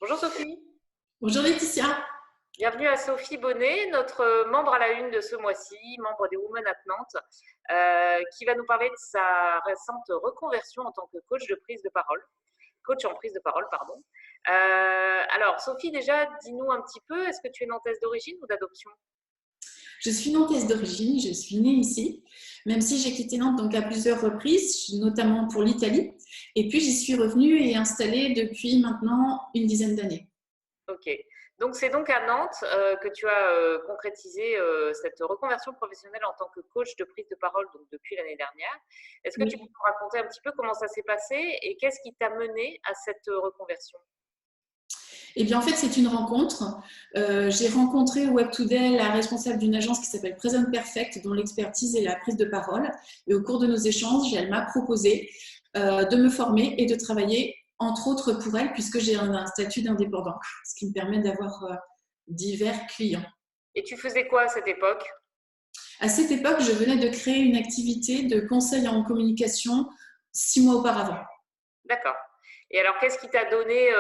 Bonjour Sophie, Bonjour Laetitia. bienvenue à Sophie Bonnet, notre membre à la une de ce mois-ci, membre des Women at Nantes, qui va nous parler de sa récente reconversion en tant que coach de prise de parole, coach en prise de parole, pardon. Alors Sophie, déjà, dis-nous un petit peu, est-ce que tu es nantaise d'origine ou d'adoption? Je suis nantaise d'origine, je suis née ici, même si j'ai quitté Nantes donc à plusieurs reprises, notamment pour l'Italie. Et puis j'y suis revenue et installée depuis maintenant une dizaine d'années. Ok, donc c'est donc à Nantes que tu as concrétisé cette reconversion professionnelle en tant que coach de prise de parole donc depuis l'année dernière. Est-ce que tu peux Oui. nous raconter un petit peu comment ça s'est passé et qu'est-ce qui t'a mené à cette reconversion? Eh bien en fait c'est une rencontre. J'ai rencontré au Web Today la responsable d'une agence qui s'appelle Present Perfect, dont l'expertise est la prise de parole. Et au cours de nos échanges, elle m'a proposé de me former et de travailler entre autres pour elle, puisque j'ai un statut d'indépendant, ce qui me permet d'avoir divers clients. Et tu faisais quoi à cette époque? À cette époque, je venais de créer une activité de conseil en communication 6 mois auparavant. D'accord. Et alors, qu'est-ce qui t'a donné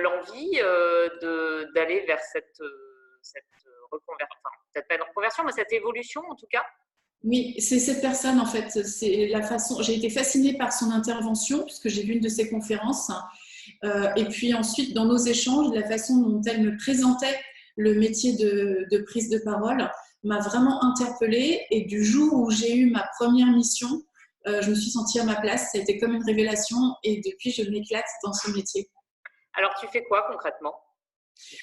l'envie d'aller vers cette reconversion, enfin, peut-être pas une reconversion, mais cette évolution en tout cas? Oui, c'est cette personne en fait. C'est la façon. J'ai été fascinée par son intervention puisque j'ai vu une de ses conférences. Et puis ensuite, dans nos échanges, la façon dont elle me présentait le métier de prise de parole m'a vraiment interpellée. Et du jour où j'ai eu ma première mission, je me suis sentie à ma place. Ça a été comme une révélation. Et depuis, je m'éclate dans ce métier. Alors, tu fais quoi concrètement?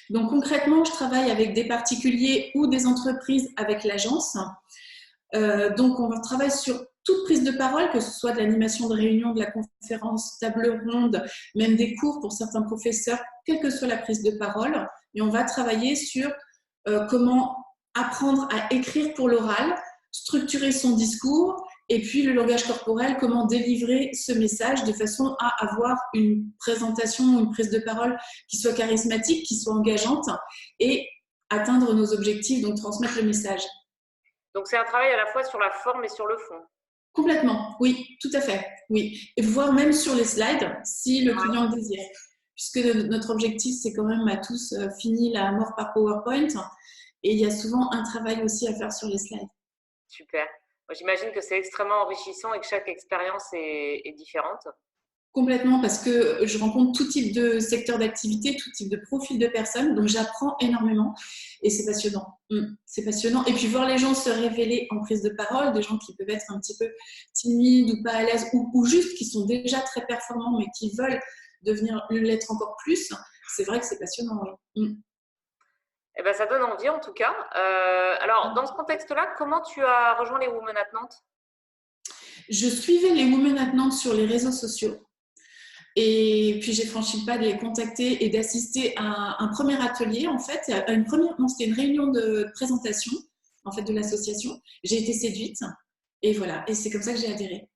Donc concrètement, je travaille avec des particuliers ou des entreprises avec l'agence. Donc on travaille sur toute prise de parole, que ce soit de l'animation de réunion, de la conférence, table ronde, même des cours pour certains professeurs, quelle que soit la prise de parole. Et on va travailler sur comment apprendre à écrire pour l'oral, structurer son discours, et puis le langage corporel, comment délivrer ce message de façon à avoir une présentation, une prise de parole qui soit charismatique, qui soit engageante, et atteindre nos objectifs, donc transmettre le message. Donc, c'est un travail à la fois sur la forme et sur le fond. Complètement, oui, tout à fait, oui. Et voire même sur les slides, si le client le désire. Puisque notre objectif, c'est quand même à tous fini la mort par PowerPoint. Et il y a souvent un travail aussi à faire sur les slides. Super. Moi, j'imagine que c'est extrêmement enrichissant et que chaque expérience est différente. Complètement, parce que je rencontre tout type de secteur d'activité, tout type de profil de personnes, donc j'apprends énormément et c'est passionnant. C'est passionnant. Et puis voir les gens se révéler en prise de parole, des gens qui peuvent être un petit peu timides ou pas à l'aise, ou juste qui sont déjà très performants mais qui veulent devenir l'être encore plus, c'est vrai que c'est passionnant. Oui. Eh ben, ça donne envie en tout cas. Alors, dans ce contexte-là, comment tu as rejoint les Women at Nantes? Je suivais les Women at Nantes sur les réseaux sociaux. Et puis j'ai franchi le pas de les contacter et d'assister à un premier atelier, en fait, à une première, non, c'était une réunion de présentation, en fait, de l'association. J'ai été séduite et voilà, et c'est comme ça que j'ai adhéré.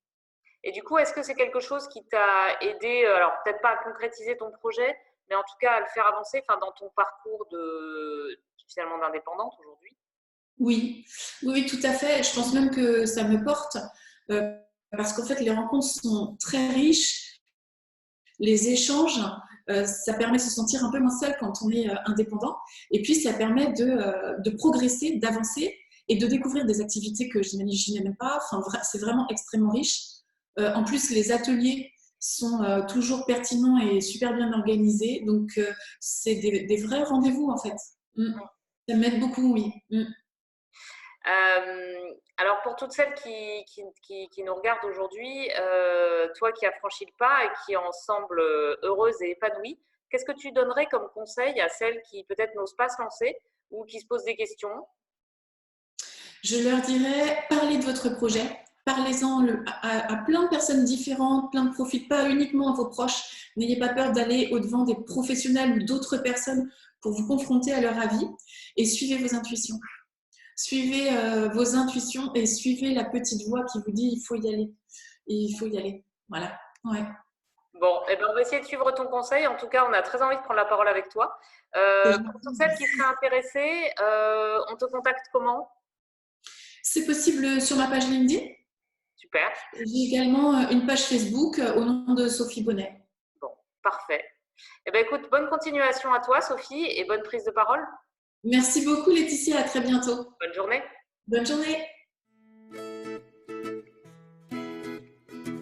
Et du coup, est-ce que c'est quelque chose qui t'a aidé, alors peut-être pas à concrétiser ton projet, mais en tout cas à le faire avancer, enfin, dans ton parcours finalement d'indépendante aujourd'hui? Oui, oui, oui, tout à fait. Je pense même que ça me porte euh, parce qu'en fait, les rencontres sont très riches, les échanges, ça permet de se sentir un peu moins seul quand on est indépendant. Et puis, ça permet de progresser, d'avancer et de découvrir des activités que je n'imaginais même pas. Enfin, c'est vraiment extrêmement riche. En plus, les ateliers sont toujours pertinents et super bien organisés. Donc, c'est des vrais rendez-vous, en fait. Ça m'aide beaucoup, oui. Alors pour toutes celles qui nous regardent aujourd'hui, toi qui as franchi le pas et qui en semblent heureuses et épanouies, qu'est-ce que tu donnerais comme conseil à celles qui peut-être n'osent pas se lancer ou qui se posent des questions? Je leur dirais, parlez de votre projet, parlez-en à plein de personnes différentes, plein de profils, pas uniquement à vos proches. N'ayez pas peur d'aller au-devant des professionnels ou d'autres personnes pour vous confronter à leur avis et suivez vos intuitions. Suivez vos intuitions et suivez la petite voix qui vous dit il faut y aller. Et il faut y aller. Voilà. Ouais. Bon, eh ben, on va essayer de suivre ton conseil. En tout cas, on a très envie de prendre la parole avec toi. Pour toutes celles qui seraient intéressées, on te contacte comment? C'est possible sur ma page LinkedIn. Super. J'ai également une page Facebook au nom de Sophie Bonnet. Bon, parfait. Eh bien, écoute, bonne continuation à toi, Sophie, et bonne prise de parole. Merci beaucoup, Laetitia. À très bientôt. Bonne journée. Bonne journée.